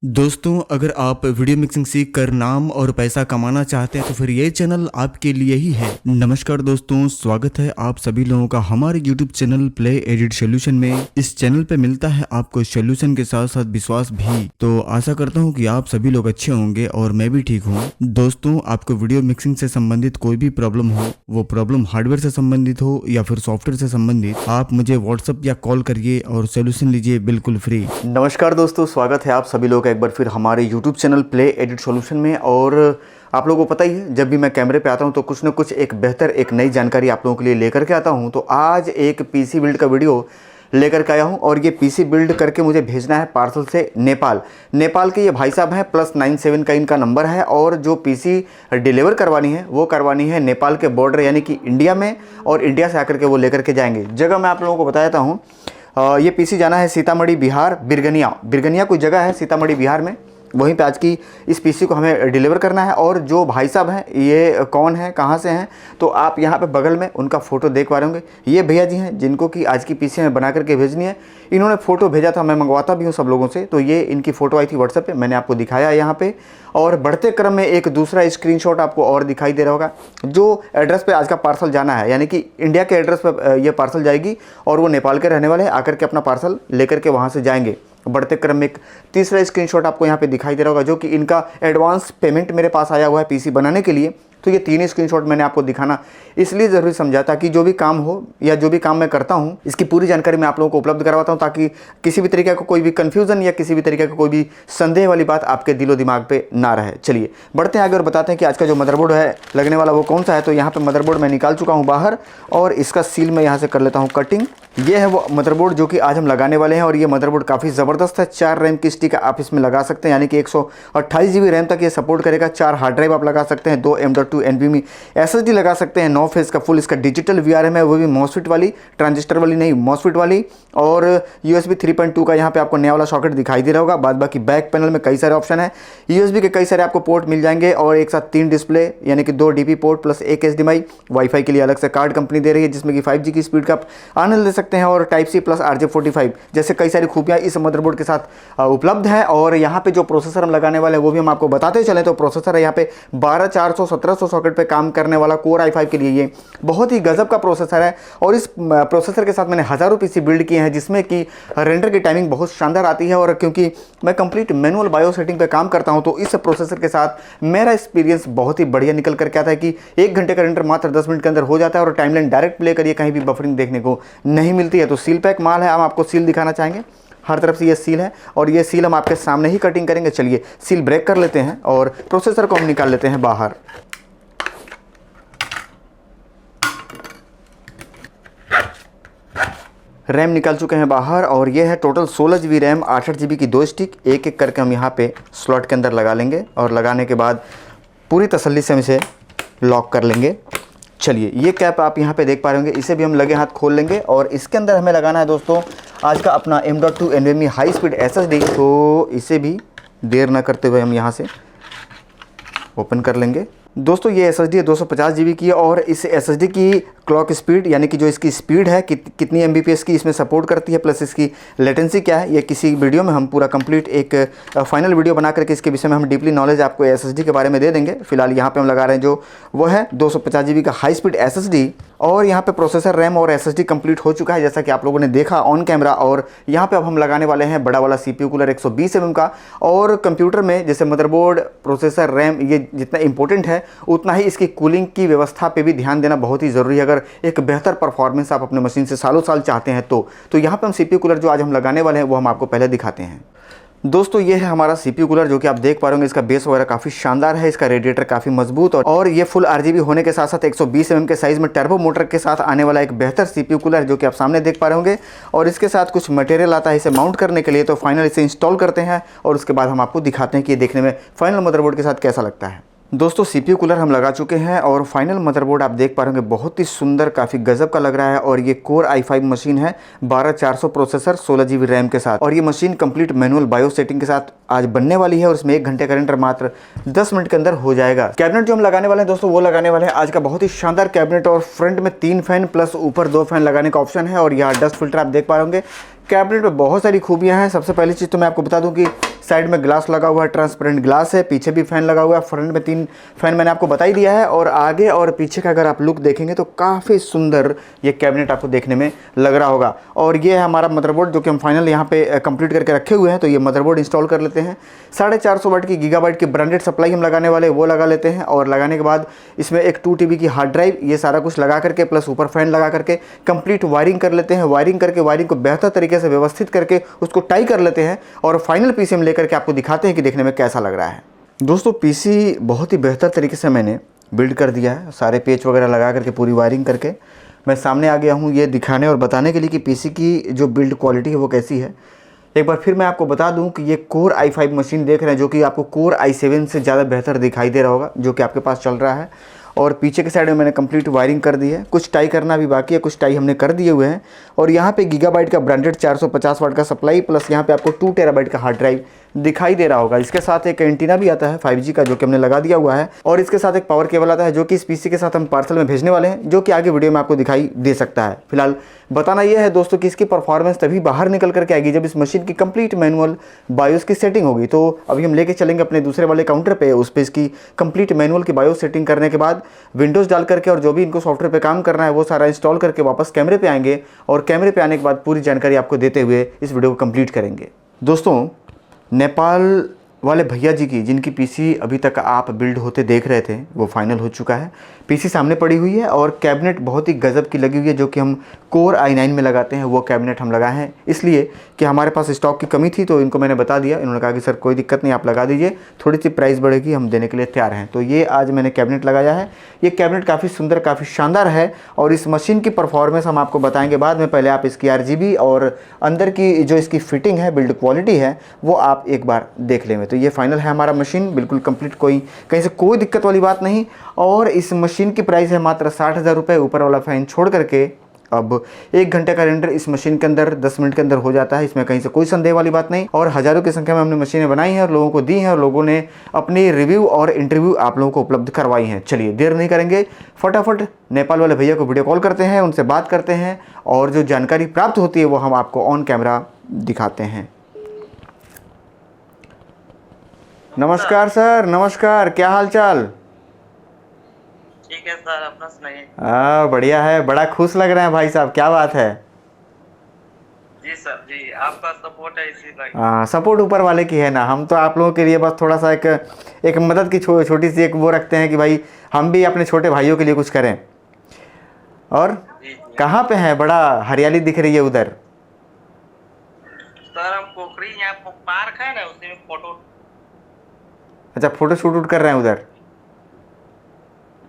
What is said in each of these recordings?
दोस्तों, अगर आप वीडियो मिक्सिंग सीख कर नाम और पैसा कमाना चाहते हैं तो फिर ये चैनल आपके लिए ही है। नमस्कार दोस्तों, स्वागत है आप सभी लोगों का हमारे YouTube channel play edit solution में। इस चैनल पे मिलता है आपको सोल्यूशन के साथ साथ विश्वास भी। तो आशा करता हूँ कि आप सभी लोग अच्छे होंगे और मैं भी ठीक हूँ। दोस्तों, आपको वीडियो मिक्सिंग से संबंधित कोई भी प्रॉब्लम हो, वो प्रॉब्लम हार्डवेयर से संबंधित हो या फिर सॉफ्टवेयर से संबंधित, आप मुझे व्हाट्सएप या कॉल करिए और सोल्यूशन लीजिए बिल्कुल फ्री। नमस्कार दोस्तों, स्वागत है आप सभी लोग एक बार फिर हमारे YouTube channel play edit solution में। और आप लोगों को पता ही है, जब भी मैं कैमरे पे आता हूं तो कुछ ना कुछ एक बेहतर एक नई जानकारी आप लोगों के लिए लेकर के आता हूं। तो आज एक पीसी बिल्ड का वीडियो लेकर के आया हूं और ये पीसी बिल्ड करके मुझे भेजना है पार्सल से नेपाल के ये भाई साहब हैं। +97 का इनका नंबर है और जो पीसी डिलीवर करवानी है वो करवानी है नेपाल के बॉर्डर यानी कि इंडिया में, और इंडिया से आकर के वो लेकर के जाएंगे। जगह मैं आप लोगों को बता देता हूँ। ये पीसी जाना है सीतामढ़ी बिहार, बिरगनिया कोई जगह है सीतामढ़ी बिहार में। वहीं पे आज की इस पीसी को हमें डिलीवर करना है। और जो भाई साहब हैं ये कौन है, कहाँ से हैं, तो आप यहाँ पे बगल में उनका फ़ोटो देख पा रहे होंगे। ये भैया जी हैं जिनको कि आज की पीसी हमें बना करके भेजनी है। इन्होंने फ़ोटो भेजा था, मैं मंगवाता भी हूँ सब लोगों से। तो ये इनकी फ़ोटो आई थी व्हाट्सएप पे, मैंने आपको दिखाया यहाँ पे। और बढ़ते क्रम में एक दूसरा स्क्रीनशॉट आपको और दिखाई दे रहा होगा। जो एड्रेस पे आज का पार्सल जाना है, यानी कि इंडिया के एड्रेस पे ये पार्सल जाएगी और वो नेपाल के रहने वाले हैं, आकर के अपना पार्सल लेकर के वहाँ से जाएंगे। बढ़ते क्रम में एक तीसरा स्क्रीनशॉट आपको यहाँ पे दिखाई दे रहा होगा, जो कि इनका एडवांस पेमेंट मेरे पास आया हुआ है पीसी बनाने के लिए। तो ये तीन स्क्रीनशॉट मैंने आपको दिखाना इसलिए ज़रूरी समझा ताकि जो भी काम हो या जो भी काम मैं करता हूँ इसकी पूरी जानकारी मैं आप लोगों को उपलब्ध करवाता हूँ, ताकि किसी भी तरीके का कोई भी कन्फ्यूज़न या किसी भी तरीके का कोई भी संदेह वाली बात आपके दिलो दिमाग पे ना रहे। चलिए बढ़ते हैं आगे और बताते हैं कि आज का जो मदरबोर्ड है लगने वाला वो कौन सा है। तो यहाँ पर मदरबोर्ड मैं निकाल चुका हूँ बाहर और इसका सील मैं यहाँ से कर लेता हूँ कटिंग। ये है वो मदरबोर्ड जो कि आज हम लगाने वाले हैं और ये मदरबोर्ड काफ़ी ज़बरदस्त है। 4 रैम की स्टिक आप इसमें लगा सकते हैं, यानी कि 128 GB रैम तक ये सपोर्ट करेगा। 4 हार्ड ड्राइव आप लगा सकते हैं, 2 M.2 NVMe SSD लगा सकते हैं। 9 फेज का फुल इसका डिजिटल VRM है, वो भी मॉसफेट वाली, ट्रांजिस्टर वाली नहीं, मॉसफेट वाली। और USB 3.2 का यहाँ पे आपको नया वाला सॉकेट दिखाई दे रहा होगा। बाद बाकी बैक पैनल में कई सारे ऑप्शन है, USB के कई सारे आपको पोर्ट मिल जाएंगे और एक साथ 3 डिस्प्ले यानी कि 2 DP port plus 1 HDMI। Wifi के लिए अलग से कार्ड कंपनी दे रही है जिसमें कि 5G की स्पीड का आप आनंद ले सकते हैं और Type-C प्लस RJ45 जैसे कई सारी खूबियाँ इस मदरबोर्ड के साथ उपलब्ध है। और यहाँ पे जो प्रोसेसर हम लगाने वाले हैं वो भी हम आपको बताते चलें। तो प्रोसेसर है यहाँ पे 12400 1700 सॉकेट पे काम करने वाला Core i5 के लिए ये बहुत ही गजब का प्रोसेसर है। और इस प्रोसेसर के साथ मैंने हज़ारों पीसी बिल्ड किए हैं जिसमें कि रेंडर की टाइमिंग बहुत शानदार आती है। और क्योंकि मैं कंप्लीट मैनुअल बायो सेटिंग पे काम करता हूं तो इस प्रोसेसर के साथ मेरा एक्सपीरियंस बहुत ही बढ़िया निकल करके आता है कि 1 घंटे का रेंडर मात्र 10 मिनट के अंदर हो जाता है और टाइमलाइन डायरेक्ट प्ले करिए, कहीं भी बफरिंग देखने को नहीं मिलती है। तो सील पैक माल है, हम आपको सील दिखाना चाहेंगे। हर तरफ से ये सील है और ये सील हम आपके सामने ही कटिंग करेंगे। चलिए सील ब्रेक कर लेते हैं और प्रोसेसर को हम निकाल लेते हैं बाहर। रैम निकाल चुके हैं बाहर और ये है टोटल 16 GB रैम, 8 GB की 2 स्टिक। एक एक करके हम यहाँ पे स्लॉट के अंदर लगा लेंगे और लगाने के बाद पूरी तसल्ली से हम इसे लॉक कर लेंगे। चलिए ये कैप आप यहाँ पे देख पा रहे होंगे, इसे भी हम लगे हाथ खोल लेंगे और इसके अंदर हमें लगाना है दोस्तों आज का अपना M.2 NVMe high speed SSD। तो इसे भी देर ना करते हुए हम यहाँ से ओपन कर लेंगे। दोस्तों ये SSD है 250 GB की और इस SSD की क्लॉक स्पीड यानी कि जो इसकी स्पीड है कितनी Mbps की इसमें सपोर्ट करती है, प्लस इसकी लेटेंसी क्या है, ये किसी वीडियो में हम पूरा कंप्लीट एक फाइनल वीडियो बना करके इसके विषय में हम डीपली नॉलेज आपको SSD के बारे में दे देंगे। फिलहाल यहाँ पे हम लगा रहे हैं जो वो है 250 GB का हाई स्पीड SSD। और यहाँ पे प्रोसेसर, रैम और SSD कंप्लीट हो चुका है जैसा कि आप लोगों ने देखा ऑन कैमरा। और यहाँ पे अब हम लगाने वाले हैं बड़ा वाला CPU कूलर 120 mm का। और कंप्यूटर में जैसे मदरबोर्ड, प्रोसेसर, रैम ये जितना इंपॉर्टेंट है उतना ही इसकी कूलिंग की व्यवस्था पे भी ध्यान देना बहुत ही ज़रूरी है। अगर एक बेहतर परफॉर्मेंस आप अपने मशीन से सालों साल चाहते हैं तो यहाँ पे हम CPU कूलर जो आज हम लगाने वाले हैं वो हम आपको पहले दिखाते हैं। दोस्तों ये है हमारा CPU कूलर जो कि आप देख पा रहे होंगे, इसका बेस वगैरह काफ़ी शानदार है, इसका रेडिएटर काफ़ी मजबूत और ये फुल RGB होने के साथ साथ 120 mm के साइज़ में टर्बो मोटर के साथ आने वाला एक बेहतर CPU कूलर जो कि आप सामने देख पा रहे होंगे। और इसके साथ कुछ मटेरियल आता है इसे माउंट करने के लिए। तो फाइनल इसे इंस्टॉल करते हैं और उसके बाद हम आपको दिखाते हैं कि ये देखने में फाइनल मदरबोर्ड के साथ कैसा लगता है। दोस्तों CPU कूलर हम लगा चुके हैं और फाइनल मदरबोर्ड आप देख पा रहे होंगे, बहुत ही सुंदर, काफ़ी गजब का लग रहा है। और ये Core i5 मशीन है, 12400 प्रोसेसर, 16 GB रैम के साथ। और ये machine complete manual bio setting के साथ आज बनने वाली है और इसमें 1 घंटे का रेंडर मात्र 10 मिनट के अंदर हो जाएगा। कैबिनेट जो हम लगाने वाले हैं दोस्तों वो लगाने वाले हैं आज का बहुत ही शानदार कैबिनेट। और फ्रंट में 3 फैन प्लस ऊपर 2 फैन लगाने का ऑप्शन है। और यहाँ डस्ट फिल्टर आप देख पा रहे होंगे। कैबिनेट में बहुत सारी खूबियाँ हैं। सबसे पहली चीज़ तो मैं आपको बता दूं कि साइड में ग्लास लगा हुआ है, ट्रांसपेरेंट ग्लास है, पीछे भी फैन लगा हुआ है, फ्रंट में 3 फैन मैंने आपको बता ही दिया है। और आगे और पीछे का अगर आप लुक देखेंगे तो काफ़ी सुंदर ये कैबिनेट आपको देखने में लग रहा होगा। और ये है हमारा मदरबोर्ड जो कि हम फाइनल यहाँ पे कंप्लीट करके रखे हुए हैं। तो ये मदरबोर्ड इंस्टॉल कर लेते हैं। 450 वाट की गीगाबाइट की ब्रांडेड सप्लाई हम लगाने वाले वो लगा लेते हैं। और लगाने के बाद इसमें एक 2 TB की हार्ड ड्राइव, ये सारा कुछ लगा करके प्लस ऊपर फैन लगा करके कंप्लीट वायरिंग कर लेते हैं। वायरिंग करके वायरिंग को बेहतर तरीके से व्यवस्थित करके उसको टाई कर लेते हैं और फाइनल पीसी हम लेकर के आपको दिखाते हैं कि देखने में कैसा लग रहा है। दोस्तों पीसी बहुत ही बेहतर तरीके से मैंने बिल्ड कर दिया है, सारे पेच वगैरह लगा करके पूरी वायरिंग करके मैं सामने आ गया हूँ ये दिखाने और बताने के लिए कि पीसी की जो बिल्ड क्वालिटी है वो कैसी है। एक बार फिर मैं आपको बता दूं कि ये कोर i5 मशीन देख रहे हैं जो कि आपको कोर i7 से ज़्यादा बेहतर दिखाई दे रहा होगा जो कि आपके पास चल रहा है। और पीछे के साइड में मैंने कंप्लीट वायरिंग कर दी है, कुछ टाई करना भी बाकी है, कुछ टाई हमने कर दिए हुए हैं। और यहाँ पे गीगाबाइट का ब्रांडेड 450 वाट का सप्लाई प्लस यहाँ पे आपको 2 टेराबाइट का हार्ड ड्राइव दिखाई दे रहा होगा। इसके साथ एक एंटीना भी आता है 5G का जो कि हमने लगा दिया हुआ है। और इसके साथ एक पावर केबल आता है जो कि इस पीसी के साथ हम पार्सल में भेजने वाले हैं, जो कि आगे वीडियो में आपको दिखाई दे सकता है। फिलहाल बताना यह है दोस्तों कि इसकी परफॉर्मेंस तभी बाहर निकल करके आएगी जब इस मशीन की कंप्लीट मैनुअल बायोस की सेटिंग होगी। तो अभी हम लेके चलेंगे अपने दूसरे वाले काउंटर पे, उस पर इसकी कंप्लीट मैनुअल की बायोस सेटिंग करने के बाद विंडोज़ डाल करके और जो भी इनको सॉफ्टवेयर पे काम करना है वो सारा इंस्टॉल करके वापस कैमरे पे आएंगे और कैमरे पे आने के बाद पूरी जानकारी आपको देते हुए इस वीडियो को कंप्लीट करेंगे। दोस्तों नेपाल वाले भैया जी की जिनकी पीसी अभी तक आप बिल्ड होते देख रहे थे वो फाइनल हो चुका है। पीसी सामने पड़ी हुई है और कैबिनेट बहुत ही गजब की लगी हुई है जो कि हम कोर i9 में लगाते हैं, वो कैबिनेट हम लगाए हैं इसलिए कि हमारे पास स्टॉक की कमी थी। तो इनको मैंने बता दिया, इन्होंने कहा कि सर कोई दिक्कत नहीं, आप लगा दीजिए, थोड़ी सी प्राइस बढ़ेगी, हम देने के लिए तैयार हैं। तो ये आज मैंने कैबिनेट लगाया है। ये कैबिनेट काफ़ी सुंदर, काफ़ी शानदार है और इस मशीन की परफॉर्मेंस हम आपको बताएंगे बाद में। पहले आप इसकी RGB और अंदर की जो इसकी फिटिंग है, बिल्ड क्वालिटी है, वो आप एक बार देख लेंगे। तो ये फाइनल है हमारा मशीन, बिल्कुल कंप्लीट, कोई कहीं से कोई दिक्कत वाली बात नहीं। और इस मशीन की प्राइस है मात्र 60,000 रुपये, ऊपर वाला फैन छोड़ करके। अब 1 घंटे का रेंडर इस मशीन के अंदर 10 मिनट के अंदर हो जाता है, इसमें कहीं से कोई संदेह वाली बात नहीं। और हज़ारों की संख्या में हमने मशीनें बनाई हैं और लोगों को दी हैं और लोगों ने अपनी रिव्यू और इंटरव्यू आप लोगों को उपलब्ध करवाई हैं। चलिए देर नहीं करेंगे, फटाफट नेपाल वाले भैया को वीडियो कॉल करते हैं, उनसे बात करते हैं और जो जानकारी प्राप्त होती है वो हम आपको ऑन कैमरा दिखाते हैं। नमस्कार सर, नमस्कार, क्या हाल चाल? ठीक है सर, अपना सुनाइए। बढ़िया है, बड़ा खुश लग रहे हैं भाई साहब, क्या बात है? जी सर जी, आपका सपोर्ट है इसी सपोर्ट ऊपर वाले की है ना, हम तो आप लोगों के लिए बस थोड़ा सा एक मदद की छोटी सी एक वो रखते हैं कि भाई हम भी अपने छोटे भाइयों के लिए कुछ करें। और कहाँ पे हैं? बड़ा हरियाली दिख रही है उधर। सर हम पोखरी, यहाँ पार्क है ना, उसी में फोटो। अच्छा, फोटो शूट कर रहे हैं उधर?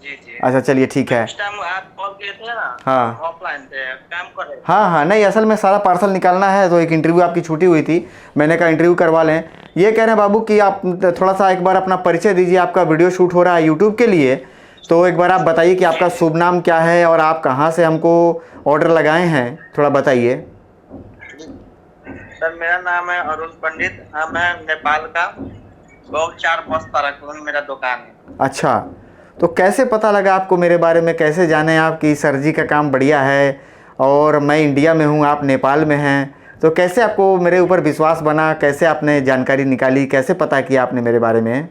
जी जी। अच्छा चलिए ठीक है। इस टाइम आप कॉल किए थे ना? हाँ ऑफलाइन थे, काम कर रहे थे। हाँ, नहीं असल में सारा पार्सल निकालना है तो एक इंटरव्यू आपकी छूटी हुई थी, मैंने कहा इंटरव्यू करवा लें। ये कह रहे हैं बाबू कि आप थोड़ा सा एक बार अपना परिचय दीजिए, आपका वीडियो शूट हो रहा है यूट्यूब के लिए, तो एक बार आप बताइए कि आपका शुभ नाम क्या है और आप कहाँ से हमको ऑर्डर लगाए हैं, थोड़ा बताइए। सर मेरा नाम है अरुण पंडित, हम है नेपाल का, बहुत 4 बस पार्क मेरा दुकान है। अच्छा, तो कैसे पता लगा आपको मेरे बारे में, कैसे जाने आप कि सर जी का काम बढ़िया है और मैं इंडिया में हूँ, आप नेपाल में हैं, तो कैसे आपको मेरे ऊपर विश्वास बना, कैसे आपने जानकारी निकाली, कैसे पता किया आपने मेरे बारे में?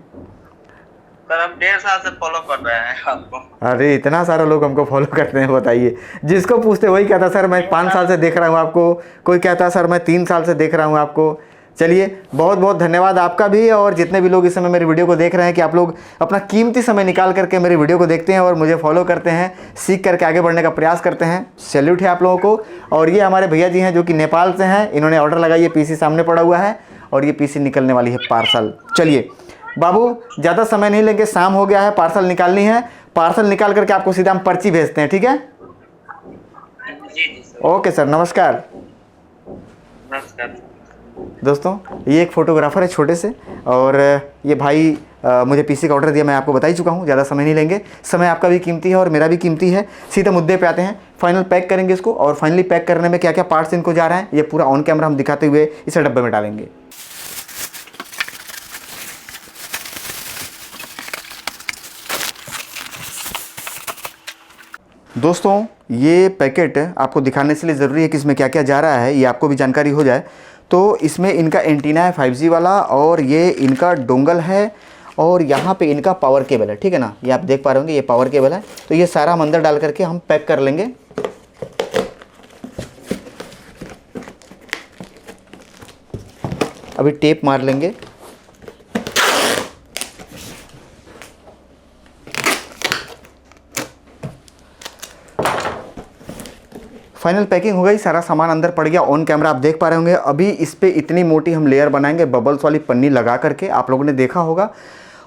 सर हम 1.5 साल से फॉलो कर रहे हैं आपको। अरे इतना सारा लोग हमको फॉलो करते हैं, बताइए। जिसको पूछते वही कहता सर मैं 5 साल से देख रहा हूँ आपको, कोई कहता सर मैं 3 साल से देख रहा हूँ आपको। चलिए बहुत बहुत धन्यवाद आपका भी और जितने भी लोग इस समय मेरी वीडियो को देख रहे हैं कि आप लोग अपना कीमती समय निकाल करके मेरी वीडियो को देखते हैं और मुझे फॉलो करते हैं, सीख करके आगे बढ़ने का प्रयास करते हैं। सैल्यूट है आप लोगों को। और ये हमारे भैया जी हैं जो कि नेपाल से हैं, इन्होंने ऑर्डर लगाई है, पीसी सामने पड़ा हुआ है और ये पीसी निकलने वाली है पार्सल। चलिए बाबू ज़्यादा समय नहीं लेंगे, शाम हो गया है, पार्सल निकालनी है, पार्सल निकाल करके आपको सीधा हम पर्ची भेजते हैं, ठीक है? जी सर। ओके सर, नमस्कार। नमस्कार। दोस्तों ये एक फ़ोटोग्राफ़र है छोटे से और ये भाई मुझे पीसी का ऑर्डर दिया, मैं आपको बता ही चुका हूँ, ज़्यादा समय नहीं लेंगे, समय आपका भी कीमती है और मेरा भी कीमती है। सीधे मुद्दे पे आते हैं, फाइनल पैक करेंगे इसको और फाइनली पैक करने में क्या क्या पार्ट्स इनको जा रहे हैं ये पूरा ऑन कैमरा हम दिखाते हुए इसे डब्बे में डालेंगे। दोस्तों ये पैकेट आपको दिखाने के लिए ज़रूरी है कि इसमें क्या क्या जा रहा है, ये आपको भी जानकारी हो जाए। तो इसमें इनका एंटीना है 5G वाला, और ये इनका डोंगल है, और यहाँ पे इनका पावर केबल है, ठीक है ना। ये आप देख पा रहे होंगे, ये पावर केबल है। तो ये सारा हम अंदर डाल करके हम पैक कर लेंगे। अभी टेप मार लेंगे। फाइनल पैकिंग हो गई, सारा सामान अंदर पड़ गया। ऑन कैमरा आप देख पा रहे होंगे। अभी इस पे इतनी मोटी हम लेयर बनाएंगे बबल्स वाली पन्नी लगा करके, आप लोगों ने देखा होगा।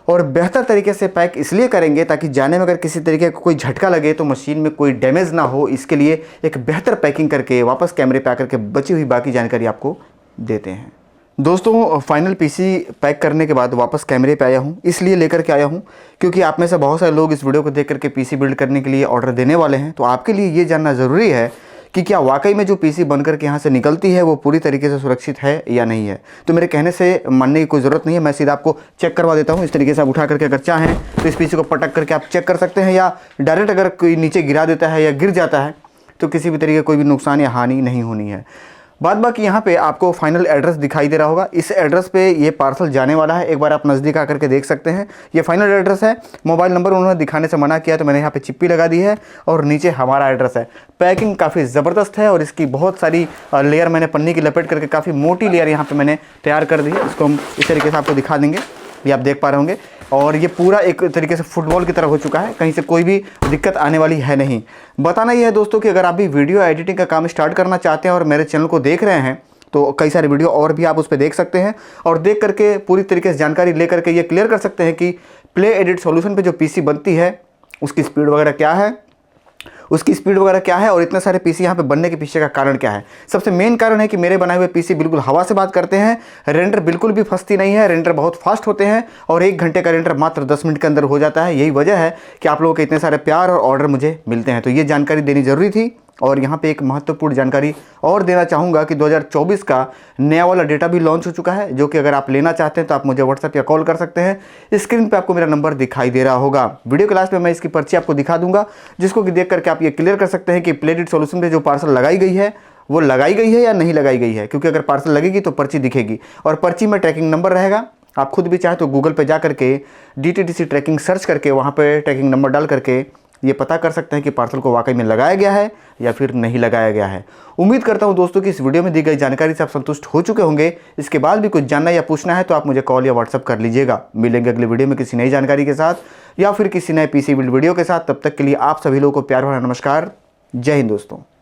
और बेहतर तरीके से पैक इसलिए करेंगे ताकि जाने में अगर किसी तरीके का कोई झटका लगे तो मशीन में कोई डैमेज ना हो। इसके लिए एक बेहतर पैकिंग करके वापस कैमरे पे आकर के बची हुई बाकी जानकारी आपको देते हैं। दोस्तों फाइनल पीसी पैक करने के बाद वापस कैमरे पे आया हूँ, इसलिए लेकर के आया हूँ क्योंकि आप में से बहुत सारे लोग इस वीडियो को देख करके पीसी बिल्ड करने के लिए ऑर्डर देने वाले हैं। तो आपके लिए ये जानना ज़रूरी है कि क्या वाकई में जो पीसी बनकर के यहाँ से निकलती है वो पूरी तरीके से सुरक्षित है या नहीं है। तो मेरे कहने से मानने की कोई ज़रूरत नहीं है, मैं सीधा आपको चेक करवा देता हूँ। इस तरीके से आप उठा करके अगर चाहें तो इस पीसी को पटक करके आप चेक कर सकते हैं, या डायरेक्ट अगर कोई नीचे गिरा देता है या गिर जाता है तो किसी भी तरीके कोई भी नुकसान या हानि नहीं होनी है। बाद बाकी यहाँ पे आपको फाइनल एड्रेस दिखाई दे रहा होगा। इस एड्रेस पे ये पार्सल जाने वाला है, एक बार आप नज़दीक आकर के देख सकते हैं। ये फाइनल एड्रेस है। मोबाइल नंबर उन्होंने दिखाने से मना किया तो मैंने यहाँ पे चिप्पी लगा दी है, और नीचे हमारा एड्रेस है। पैकिंग काफ़ी ज़बरदस्त है, और इसकी बहुत सारी लेयर मैंने पन्नी की लपेट करके काफ़ी मोटी लेयर यहाँ पर मैंने तैयार कर दी है। इसको हम इस तरीके से आपको दिखा देंगे, ये आप देख पा रहे होंगे। और ये पूरा एक तरीके से फुटबॉल की तरह हो चुका है, कहीं से कोई भी दिक्कत आने वाली है नहीं। बताना ये है दोस्तों कि अगर आप भी वीडियो एडिटिंग का काम स्टार्ट करना चाहते हैं और मेरे चैनल को देख रहे हैं तो कई सारे वीडियो और भी आप उस पर देख सकते हैं, और देख करके पूरी तरीके से जानकारी ले करके ये क्लियर कर सकते हैं कि प्ले एडिट सॉल्यूशन पे जो पीसी बनती है उसकी स्पीड वगैरह क्या है, और इतने सारे पीसी यहाँ पे बनने के पीछे का कारण क्या है। सबसे मेन कारण है कि मेरे बनाए हुए पीसी बिल्कुल हवा से बात करते हैं, रेंडर बिल्कुल भी फंसती नहीं है, रेंडर बहुत फास्ट होते हैं, और 1 घंटे का रेंडर मात्र 10 मिनट के अंदर हो जाता है। यही वजह है कि आप लोगों के इतने सारे प्यार और ऑर्डर मुझे मिलते हैं। तो ये जानकारी देनी ज़रूरी थी। और यहाँ पे एक महत्वपूर्ण जानकारी और देना चाहूँगा कि 2024 का नया वाला डेटा भी लॉन्च हो चुका है, जो कि अगर आप लेना चाहते हैं तो आप मुझे व्हाट्सएप या कॉल कर सकते हैं। स्क्रीन पे आपको मेरा नंबर दिखाई दे रहा होगा। वीडियो के लास्ट में मैं इसकी पर्ची आपको दिखा दूंगा, जिसको कि देख करके आप ये क्लियर कर सकते हैं कि प्ले एडिट सॉल्यूशन पे जो पार्सल लगाई गई है वो लगाई गई है या नहीं लगाई गई है। क्योंकि अगर पार्सल लगेगी तो पर्ची दिखेगी, और पर्ची में ट्रैकिंग नंबर रहेगा। आप खुद भी चाहे तो गूगल पे जा करके DTDC ट्रैकिंग सर्च करके वहाँ पे ट्रैकिंग नंबर डाल करके ये पता कर सकते हैं कि पार्सल को वाकई में लगाया गया है या फिर नहीं लगाया गया है। उम्मीद करता हूं दोस्तों कि इस वीडियो में दी गई जानकारी से आप संतुष्ट हो चुके होंगे। इसके बाद भी कुछ जानना या पूछना है तो आप मुझे कॉल या व्हाट्सएप कर लीजिएगा। मिलेंगे अगले वीडियो में किसी नई जानकारी के साथ या फिर किसी नए पीसी बिल्ड वीडियो के साथ। तब तक के लिए आप सभी लोगों को प्यार भरा नमस्कार। जय हिंद दोस्तों।